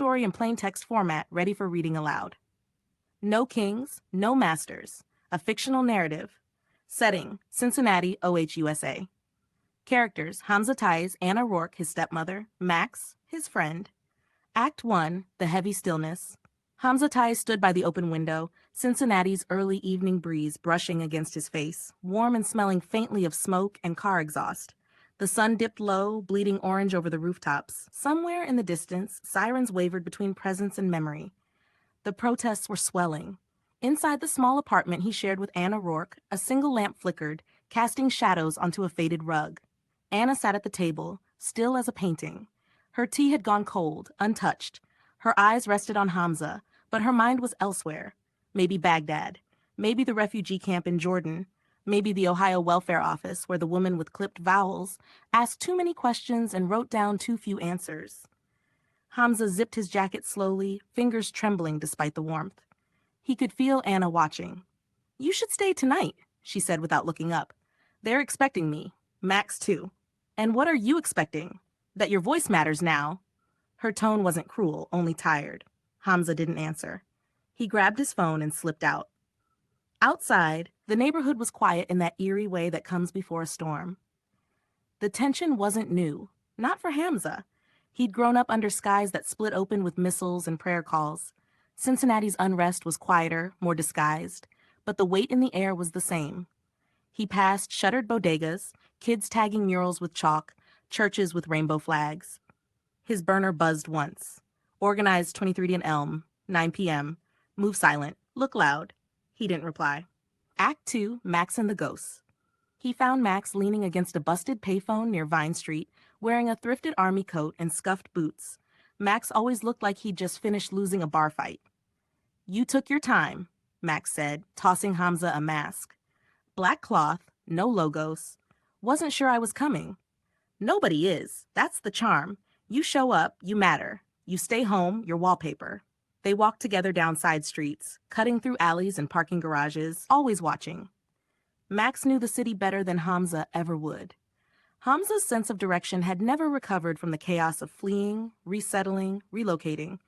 story in plain text format ready for reading aloud. No kings, no masters. A fictional narrative. Setting, Cincinnati, OHUSA. Characters, Hamza ties Anna Rourke, his stepmother, Max, his friend. Act 1, The Heavy Stillness. Hamza ties stood by the open window, Cincinnati's early evening breeze brushing against his face, warm and smelling faintly of smoke and car exhaust. The sun dipped low, bleeding orange over the rooftops. Somewhere in the distance, sirens wavered between presence and memory. The protests were swelling. Inside the small apartment he shared with Anna Rourke, a single lamp flickered, casting shadows onto a faded rug. Anna sat at the table, still as a painting. Her tea had gone cold, untouched. Her eyes rested on Hamza, but her mind was elsewhere. Maybe Baghdad. Maybe the refugee camp in Jordan. Maybe the Ohio Welfare Office, where the woman with clipped vowels asked too many questions and wrote down too few answers. Hamza zipped his jacket slowly, fingers trembling despite the warmth. He could feel Anna watching. "You should stay tonight," she said without looking up. "They're expecting me. Max, too." "And what are you expecting? That your voice matters now." Her tone wasn't cruel, only tired. Hamza didn't answer. He grabbed his phone and slipped out. Outside, the neighborhood was quiet in that eerie way that comes before a storm. The tension wasn't new, not for Hamza. He'd grown up under skies that split open with missiles and prayer calls. Cincinnati's unrest was quieter, more disguised, but the weight in the air was the same. He passed shuttered bodegas, kids tagging murals with chalk, churches with rainbow flags. His burner buzzed once. Organized 23 and Elm, 9 p.m. Move silent. Look loud. He didn't reply. Act 2, Max and the Ghosts. He found Max leaning against a busted payphone near Vine Street, wearing a thrifted army coat and scuffed boots. Max always looked like he'd just finished losing a bar fight. "You took your time," Max said, tossing Hamza a mask. "Black cloth, no logos. Wasn't sure I was coming." "Nobody is. That's the charm. You show up, you matter. You stay home, you're wallpaper." They walked together down side streets, cutting through alleys and parking garages, always watching. Max knew the city better than Hamza ever would. Hamza's sense of direction had never recovered from the chaos of fleeing, resettling, relocating.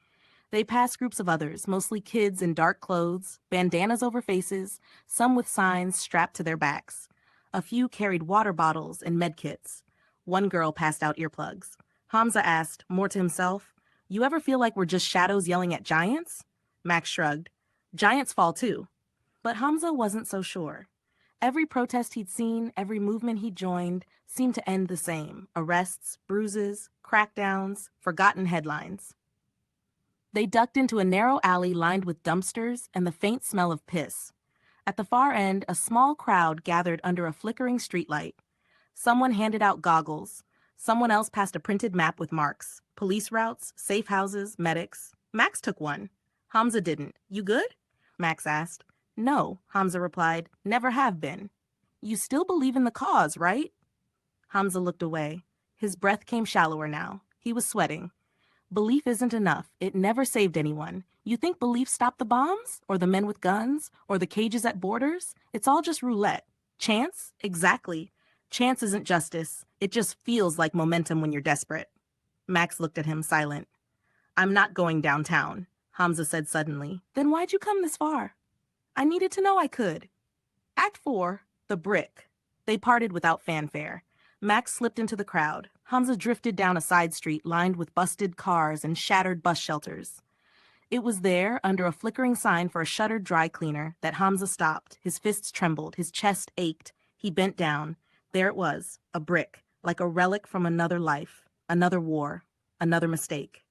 They passed groups of others, mostly kids in dark clothes, bandanas over faces, some with signs strapped to their backs. A few carried water bottles and med kits. One girl passed out earplugs. Hamza asked, more to himself, "You ever feel like we're just shadows yelling at giants?" Max shrugged. "Giants fall too." But Hamza wasn't so sure. Every protest he'd seen, every movement he'd joined, seemed to end the same. Arrests, bruises, crackdowns, forgotten headlines. They ducked into a narrow alley lined with dumpsters and the faint smell of piss. At the far end, a small crowd gathered under a flickering streetlight. Someone handed out goggles. Someone else passed a printed map with marks. Police routes, safe houses, medics. Max took one. Hamza didn't. "You good?" Max asked. "No," Hamza replied. "Never have been." "You still believe in the cause, right?" Hamza looked away. His breath came shallower now. He was sweating. "Belief isn't enough. It never saved anyone. You think belief stopped the bombs? Or the men with guns? Or the cages at borders? It's all just roulette. Chance? Exactly. Chance isn't justice. It just feels like momentum when you're desperate." Max looked at him, silent. "I'm not going downtown," Hamza said suddenly. "Then why'd you come this far?" "I needed to know I could." Act 4, The Brick. They parted without fanfare. Max slipped into the crowd. Hamza drifted down a side street lined with busted cars and shattered bus shelters. It was there, under a flickering sign for a shuttered dry cleaner, that Hamza stopped. His fists trembled. His chest ached. He bent down. There it was, a brick, like a relic from another life, another war, another mistake.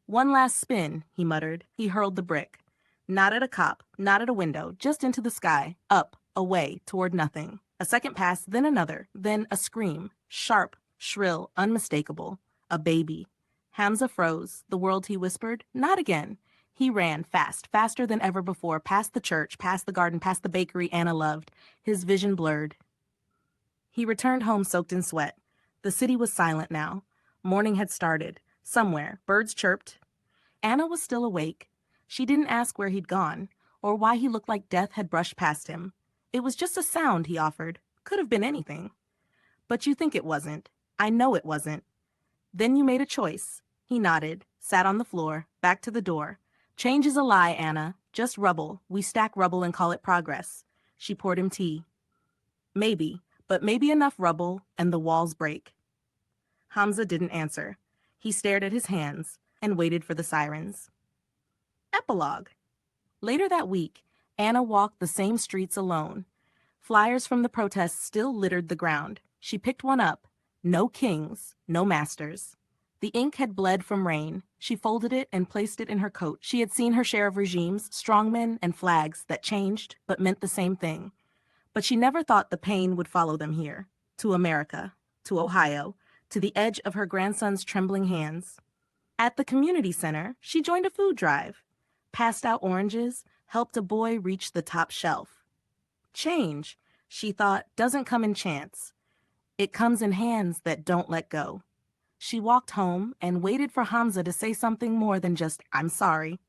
"One last spin," he muttered. He hurled the brick. Not at a cop, not at a window, just into the sky, up, away, toward nothing. A second pass, then another, then a scream, sharp, shrill, unmistakable. A baby. Hamza froze. The world, he whispered, not again. He ran fast, faster than ever before, past the church, past the garden, past the bakery Anna loved. His vision blurred. He returned home soaked in sweat. The city was silent now. Morning had started. Somewhere, birds chirped. Anna was still awake. She didn't ask where he'd gone, or why he looked like death had brushed past him. It was just a sound, he offered. Could have been anything. "But you think it wasn't. I know it wasn't." "Then you made a choice." He nodded. sat on the floor, back to the door. Change is a lie, Anna. Just rubble. We stack rubble and call it progress. She poured him tea. Maybe, but maybe enough rubble and the walls break. Hamza didn't answer. He stared at his hands and waited for the sirens. Epilogue. Later that week, Anna walked the same streets alone. Flyers from the protests still littered the ground. She picked one up. No kings, no masters. The ink had bled from rain. She folded it and placed it in her coat. She had seen her share of regimes, strongmen, and flags that changed but meant the same thing. But she never thought the pain would follow them here, to America, to Ohio, to the edge of her grandson's trembling hands. At the community center, she joined a food drive, passed out oranges, helped a boy reach the top shelf. Change, she thought, doesn't come in chance. It comes in hands that don't let go. She walked home and waited for Hamza to say something more than just, "I'm sorry."